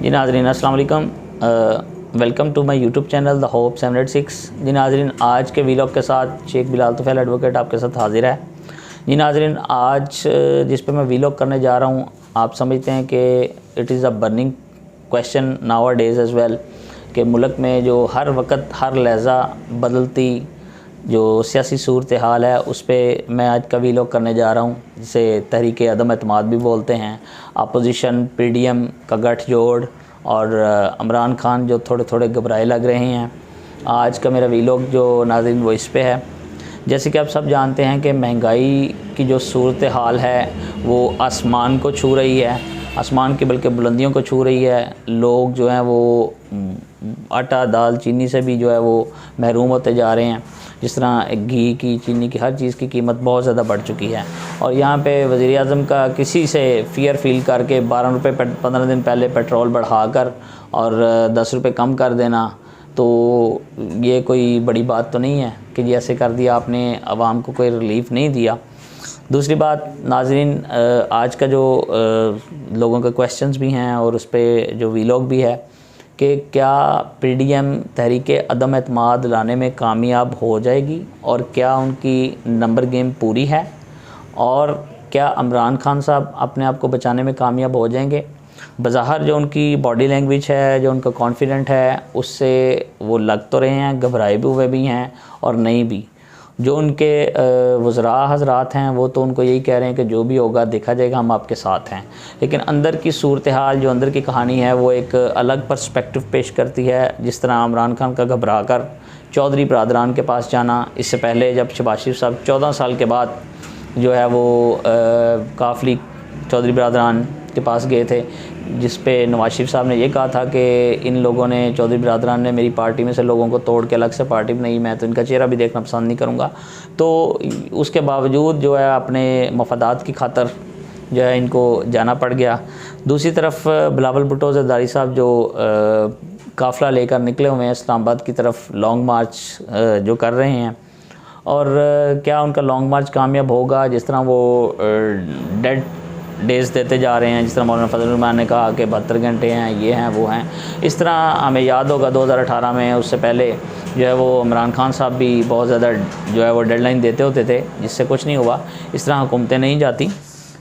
जी नाज़रीन अस्सलाम वालेकुम, welcome to my YouTube channel the Hope 786। जी नाज़रीन, आज के वीलॉग के साथ शेख बिलाल तुफैल एडवोकेट आपके साथ हाजिर है। जी नाज़रीन, आज जिस पे मैं वीलॉग करने जा रहा हूँ, आप समझते हैं कि it is a burning question now a days as well कि मुल्क में जो हर वक्त हर लहज़ा बदलती जो सियासी सूरत हाल है उस पर मैं आज का वीलॉग करने जा रहा हूँ, जिसे तहरीक अदम एतमाद भी बोलते हैं। अपोजिशन PDM का गठजोड़ और इमरान खान जो थोड़े थोड़े घबराए लग रहे हैं। आज का मेरा वीलॉग जो नाज़रीन वो इस पे है। जैसे कि आप सब जानते हैं कि महंगाई की जो सूरत हाल है वो आसमान को छू रही है, आसमान की बल्कि बुलंदियों को छू रही है। लोग जो हैं वो आटा दाल चीनी से भी जो है वो महरूम होते जा रहे हैं। जिस तरह घी की, चीनी की, हर चीज़ की कीमत बहुत ज़्यादा बढ़ चुकी है। और यहाँ पे वज़ीर आज़म का किसी से फ़ियर फील करके 12 रुपये 15 दिन पहले पेट्रोल बढ़ाकर और 10 रुपये कम कर देना, तो ये कोई बड़ी बात तो नहीं है कि जी ऐसे कर दिया आपने, आवाम को कोई रिलीफ़ नहीं दिया। दूसरी बात नाज़रीन, आज का जो लोगों के क्वेश्चंस भी हैं और उस पर जो वीलॉग भी है कि क्या PDM तहरीक अदम एतमाद लाने में कामयाब हो जाएगी और क्या उनकी नंबर गेम पूरी है और क्या इमरान खान साहब अपने आप को बचाने में कामयाब हो जाएंगे। बज़ाहिर जो उनकी बॉडी लैंग्वेज है, जो उनका कॉन्फिडेंट है, उससे वो लग तो रहे हैं, घबराए भी हुए भी हैं और नहीं भी। जो उनके वज़रा हज़रात हैं वो तो उनको यही कह रहे हैं कि जो भी होगा देखा जाएगा, हम आपके साथ हैं। लेकिन अंदर की सूरत हाल, जो अंदर की कहानी है, वो एक अलग पर्सपेक्टिव पेश करती है। जिस तरह इमरान खान का घबरा कर चौधरी बरदरान के पास जाना, इससे पहले जब शहबाज शरीफ साहब 14 साल के बाद जो है वो काफ़ली चौधरी बरदरान के पास गए थे, जिस पे नवाज शरीफ साहब ने ये कहा था कि इन लोगों ने, चौधरी बरदरान ने मेरी पार्टी में से लोगों को तोड़ के अलग से पार्टी में नहीं, मैं तो इनका चेहरा भी देखना पसंद नहीं करूँगा। तो उसके बावजूद जो है अपने मफादात की खातर जो है इनको जाना पड़ गया। दूसरी तरफ बिलावल भुट्टो ज़रदारी साहब जो काफ़िला लेकर निकले हुए हैं इस्लामाबाद की तरफ, लॉन्ग मार्च जो कर रहे हैं, और क्या उनका लॉन्ग मार्च कामयाब होगा। जिस तरह वो डेड डेज़ देते जा रहे हैं, जिस तरह मौलाना फजल रहमान ने कहा कि 72 घंटे हैं, ये हैं वो हैं। इस तरह हमें याद होगा 2018 में, उससे पहले जो है वो इमरान खान साहब भी बहुत ज़्यादा जो है वो डेडलाइन देते होते थे, जिससे कुछ नहीं हुआ। इस तरह हुकूमतें नहीं जाती।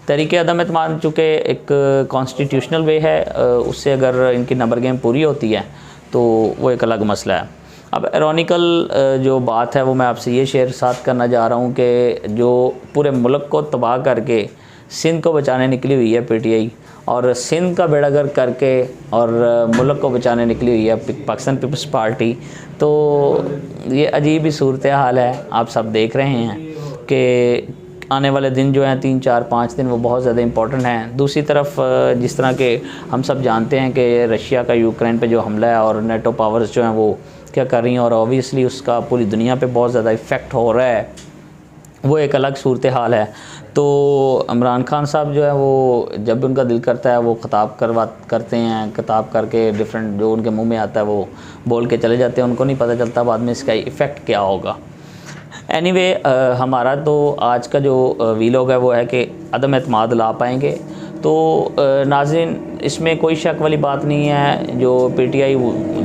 तहरीक अदम एतमाद चूँकि एक कॉन्स्टिट्यूशनल वे है, उससे अगर इनकी नंबर गेम पूरी होती है तो वो एक अलग मसला है। अब इरोनिकल जो बात है वो मैं आपसे ये शेयर साथ करना जा रहा हूँ कि जो पूरे मुल्क को तबाह करके सिंध को बचाने निकली हुई है PTI, और सिंध का बेड़ागर्क करके और मुल्क को बचाने निकली हुई है पाकिस्तान पीपल्स पार्टी। तो ये अजीब ही सूरत हाल है। आप सब देख रहे हैं कि आने वाले दिन जो हैं 3, 4, 5 दिन वो बहुत ज़्यादा इंपॉर्टेंट हैं। दूसरी तरफ जिस तरह के हम सब जानते हैं कि रशिया का यूक्रेन पे जो हमला है और नेटो पावर्स जो हैं वो क्या कर रही हैं, और ऑब्वियसली उसका पूरी दुनिया पे बहुत ज़्यादा इफ़ेक्ट हो रहा है, वो एक अलग सूरत हाल है। तो इमरान खान साहब जो है वो जब उनका दिल करता है वो ख़िताब करते हैं, ख़िताब करके डिफरेंट जो उनके मुंह में आता है वो बोल के चले जाते हैं। उनको नहीं पता चलता बाद में इसका इफ़ेक्ट क्या होगा। एनीवे, हमारा तो आज का जो वीलॉग है वो है कि अदम एतमाद ला पाएंगे। तो नाज़रीन, इसमें कोई शक वाली बात नहीं है। जो PTI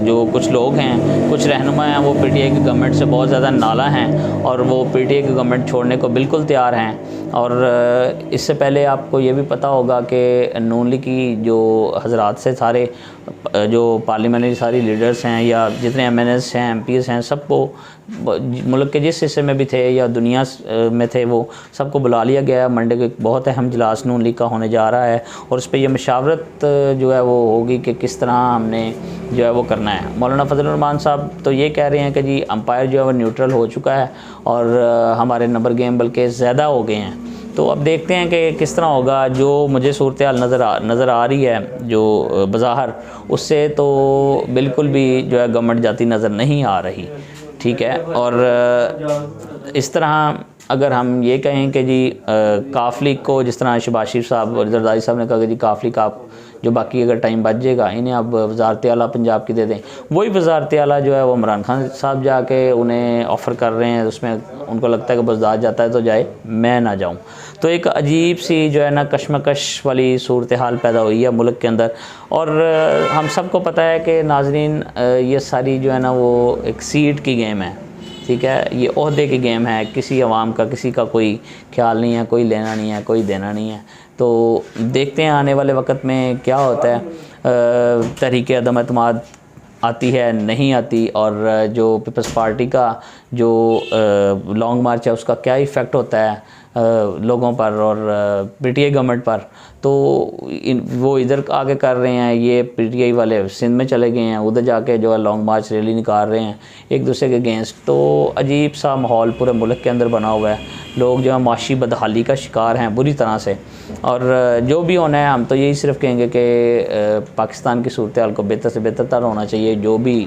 जो कुछ लोग हैं, कुछ रहनुमा हैं, वो PTI की गवर्नमेंट से बहुत ज़्यादा नाला हैं और वो PTI की गवर्नमेंट छोड़ने को बिल्कुल तैयार हैं। और इससे पहले आपको ये भी पता होगा कि नून लीग की जो हज़रात से सारे जो पार्लियामेंट्री सारी लीडर्स हैं या जितने MNAs हैं, MPs हैं, सबको मुल्क के जिस हिस्से में भी थे या दुनिया में थे वो सबको बुला लिया गया। मंडे को एक बहुत अहम इजलास नून लीग का होने जा रहा है और उस पर यह मशावरत जो है वो होगी कि किस तरह हमने जो है वो करना है। मौलाना फजल रहमान साहब तो ये कह रहे हैं कि जी अंपायर जो है वो न्यूट्रल हो चुका है और हमारे नंबर गेम बल्कि ज़्यादा हो गए हैं। तो अब देखते हैं कि किस तरह होगा। जो मुझे सूरत हाल नज़र आ रही है जो बज़ाहिर, उससे तो बिल्कुल भी जो है गवर्नमेंट जाती नज़र नहीं आ रही। ठीक है, और इस तरह अगर हम ये कहें कि जी काफ लीग को, जिस तरह शहबाज शरीफ साहब और जरदारी साहब ने कहा कि जी काफ लीग आप जो बाकी अगर टाइम बच जाएगा इन्हें आप वज़ारत आला पंजाब की दे दें, वही वज़ारत आला जो है वो इमरान खान साहब जाके उन्हें ऑफ़र कर रहे हैं। उसमें उनको लगता है कि बज़दाद जाता है तो जाए, मैं ना जाऊँ। तो एक अजीब सी जो है ना कशमकश वाली सूरत हाल पैदा हुई है मुल्क के अंदर। और हम सबको पता है कि नाज़रीन ये सारी जो है ना वो एक सीट की गेम है, ठीक है, ये ओहदे की गेम है। किसी अवाम का किसी का कोई ख्याल नहीं है, कोई लेना नहीं है, कोई देना नहीं है। तो देखते हैं आने वाले वक्त में क्या होता है। तहरीक अदम एतमाद आती है नहीं आती, और जो पीपल्स पार्टी का जो लॉन्ग मार्च है उसका क्या इफ़ेक्ट होता है लोगों पर और पीटीआई गवर्नमेंट पर। तो वो इधर आगे कर रहे हैं, ये पीटीआई वाले सिंध में चले गए हैं, उधर जाके जो है लॉन्ग मार्च रैली निकाल रहे हैं एक दूसरे के अगेंस्ट। तो अजीब सा माहौल पूरे मुल्क के अंदर बना हुआ है। लोग जो है माशी बदहाली का शिकार हैं बुरी तरह से। और जो भी होना है हम तो यही सिर्फ कहेंगे कि पाकिस्तान की सूरत हाल को बेहतर से बेहतर होना चाहिए। जो भी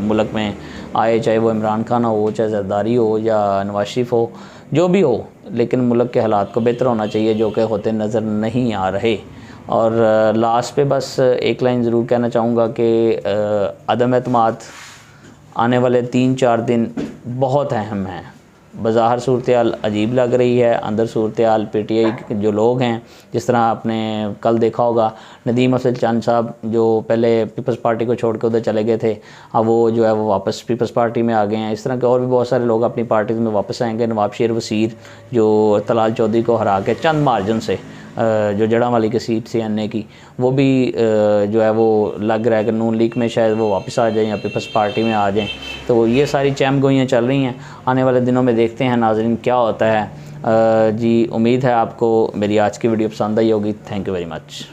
मुल्क में आए, चाहे वो इमरान खान हो, चाहे जरदारी हो या नवाज शरीफ हो, जो भी हो, लेकिन मुल्क के हालात को बेहतर होना चाहिए, जो कि होते नज़र नहीं आ रहे। और लास्ट पे बस एक लाइन ज़रूर कहना चाहूँगा कि अदम एतमाद आने वाले 3-4 दिन बहुत अहम हैं। बज़ाहिर सूरत हाल अजीब लग रही है, अंदर सूरत हाल पीटीआई के जो लोग हैं, जिस तरह आपने कल देखा होगा नदीम अफजल चंद साहब जो पहले पीपल्स पार्टी को छोड़ के उधर चले गए थे, अब वो जो है वो वापस पीपल्स पार्टी में आ गए हैं। इस तरह के और भी बहुत सारे लोग अपनी पार्टी में वापस आएंगे। नवाबशेर वसीर जो तलाल चौधरी को हरा के चंद मार्जिन से जो जड़ावाली की सीट से अन्य की, वो भी जो है वो लग रहा है कि नून लीग में शायद वो वापस आ जाएं या पीपल्स पार्टी में आ जाएं। तो ये सारी चैमगोइयाँ चल रही हैं। आने वाले दिनों में देखते हैं नाज़रीन क्या होता है। जी उम्मीद है आपको मेरी आज की वीडियो पसंद आई होगी। Thank you very much.